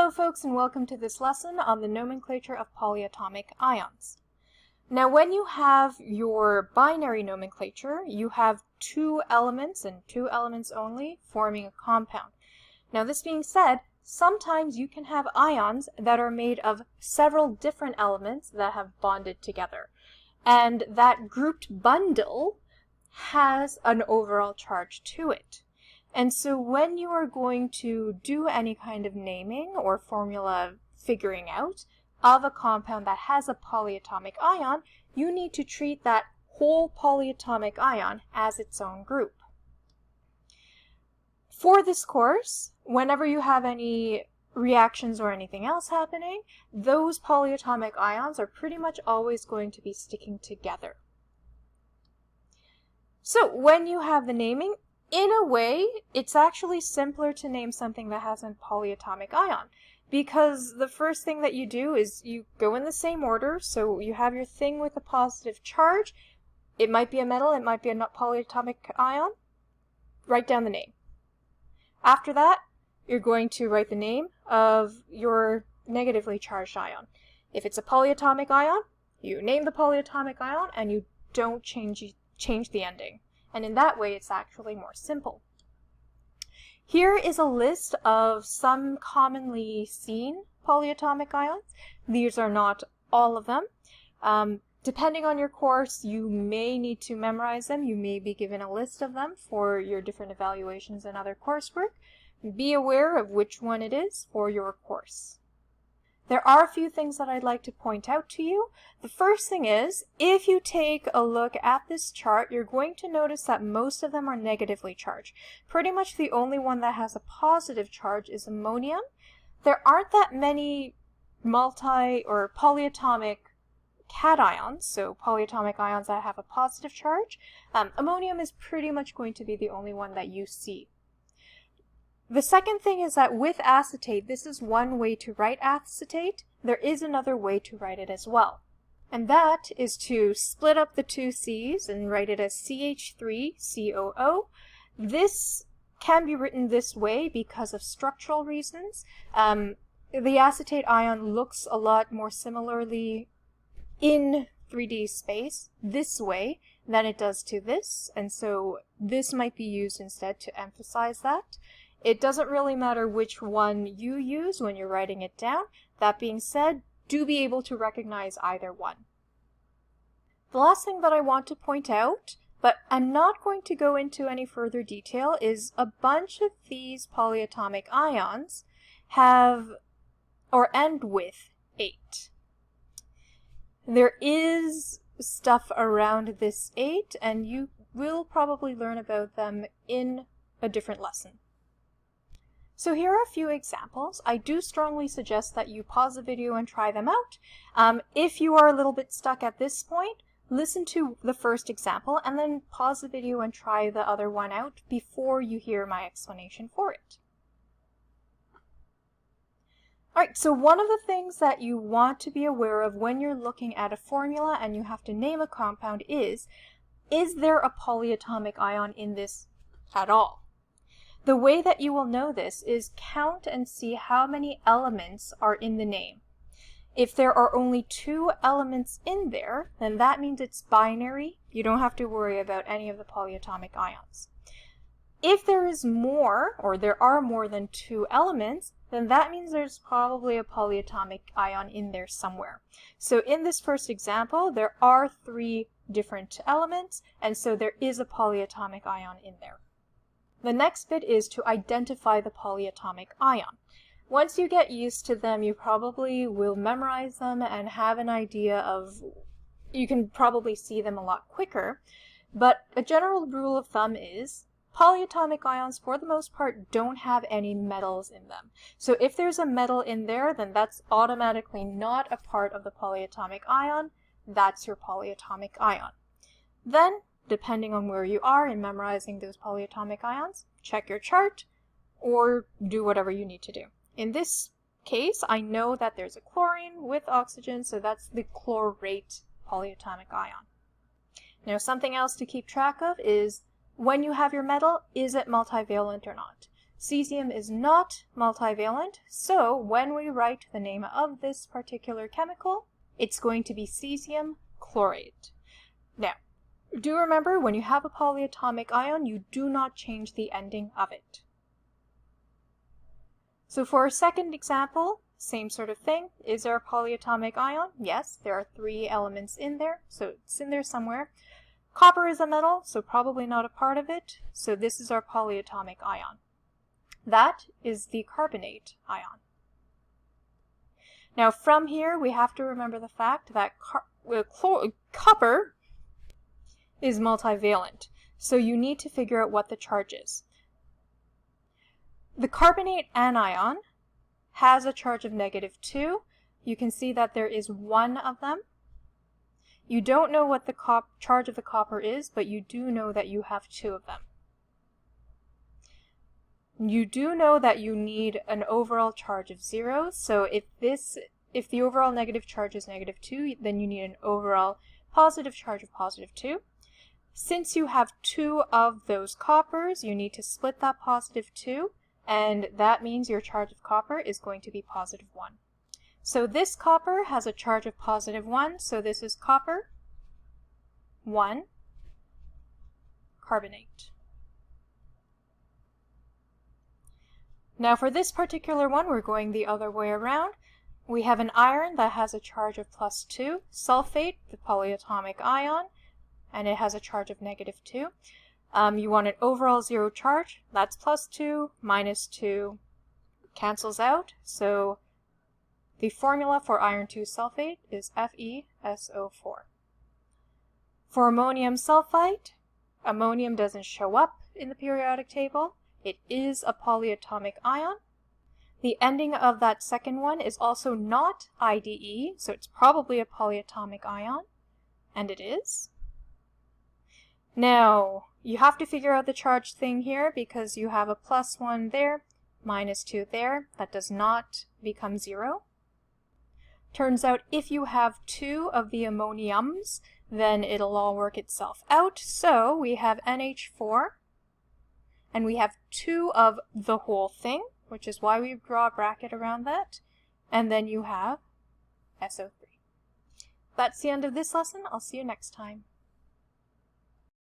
Hello folks, and welcome to this lesson on the nomenclature of polyatomic ions. Now when you have your binary nomenclature, you have two elements and two elements only forming a compound. Now this being said, sometimes you can have ions that are made of several different elements that have bonded together. And that grouped bundle has an overall charge to it. And so when you are going to do any kind of naming or formula figuring out of a compound that has a polyatomic ion, you need to treat that whole polyatomic ion as its own group. For this course, whenever you have any reactions or anything else happening, those polyatomic ions are pretty much always going to be sticking together. So when you have the naming, in a way, it's actually simpler to name something that has a polyatomic ion, because the first thing that you do is you go in the same order. So you have your thing with a positive charge. It might be a metal, it might be a polyatomic ion. Write down the name. After that, you're going to write the name of your negatively charged ion. If it's a polyatomic ion, you name the polyatomic ion and you don't change the ending. And in that way, it's actually more simple. Here is a list of some commonly seen polyatomic ions. These are not all of them. Depending on your course, you may need to memorize them. You may be given a list of them for your different evaluations and other coursework. Be aware of which one it is for your course. There are a few things that I'd like to point out to you. The first thing is, if you take a look at this chart, you're going to notice that most of them are negatively charged. Pretty much the only one that has a positive charge is ammonium. There aren't that many multi or polyatomic cations, so polyatomic ions that have a positive charge. Ammonium is pretty much going to be the only one that you see. The second thing is that with acetate, this is one way to write acetate. There is another way to write it as well. And that is to split up the two C's and write it as CH3COO. This can be written this way because of structural reasons. The acetate ion looks a lot more similarly in 3D space this way than it does to this, and so this might be used instead to emphasize that. It doesn't really matter which one you use when you're writing it down. That being said, do be able to recognize either one. The last thing that I want to point out, but I'm not going to go into any further detail, is a bunch of these polyatomic ions have or end with 8. There is stuff around this 8, and you will probably learn about them in a different lesson. So here are a few examples. I do strongly suggest that you pause the video and try them out. If you are a little bit stuck at this point, listen to the first example and then pause the video and try the other one out before you hear my explanation for it. Alright, so one of the things that you want to be aware of when you're looking at a formula and you have to name a compound is there a polyatomic ion in this at all? The way that you will know this is count and see how many elements are in the name. If there are only 2 elements in there, then that means it's binary. You don't have to worry about any of the polyatomic ions. If there is more, or there are more than 2 elements, then that means there's probably a polyatomic ion in there somewhere. So in this first example, there are 3 different elements, and so there is a polyatomic ion in there. The next bit is to identify the polyatomic ion. Once you get used to them, you probably will memorize them and have an idea of, you can probably see them a lot quicker, but a general rule of thumb is polyatomic ions, for the most part, don't have any metals in them. So if there's a metal in there, then that's automatically not a part of the polyatomic ion. That's your polyatomic ion. Then, depending on where you are in memorizing those polyatomic ions, check your chart or do whatever you need to do. In this case, I know that there's a chlorine with oxygen, so that's the chlorate polyatomic ion. Now, something else to keep track of is when you have your metal, is it multivalent or not? Cesium is not multivalent, so when we write the name of this particular chemical, it's going to be cesium chlorate. Now, do remember, when you have a polyatomic ion, you do not change the ending of it. So for our second example, same sort of thing. Is there a polyatomic ion? Yes, there are 3 elements in there, so it's in there somewhere. Copper is a metal, so probably not a part of it, so this is our polyatomic ion. That is the carbonate ion. Now from here, we have to remember the fact that copper is multivalent, so you need to figure out what the charge is. The carbonate anion has a charge of -2. You can see that there is 1 of them. You don't know what the charge of the copper is, but you do know that you have 2 of them. You do know that you need an overall charge of 0, so if the overall negative charge is -2, then you need an overall positive charge of +2. Since you have 2 of those coppers, you need to split that +2, and that means your charge of copper is going to be +1. So this copper has a charge of +1, so this is copper 1 carbonate. Now for this particular one, we're going the other way around. We have an iron that has a charge of +2, sulfate, the polyatomic ion, and it has a charge of -2. You want an overall 0 charge. That's +2 minus 2 cancels out. So the formula for iron 2 sulfate is FeSO4. For ammonium sulfite, ammonium doesn't show up in the periodic table. It is a polyatomic ion. The ending of that second one is also not IDE, so it's probably a polyatomic ion, and it is. Now, you have to figure out the charge thing here because you have a +1 there, -2 there. That does not become 0. Turns out if you have 2 of the ammoniums, then it'll all work itself out. So we have NH4, and we have 2 of the whole thing, which is why we draw a bracket around that, and then you have SO3. That's the end of this lesson. I'll see you next time.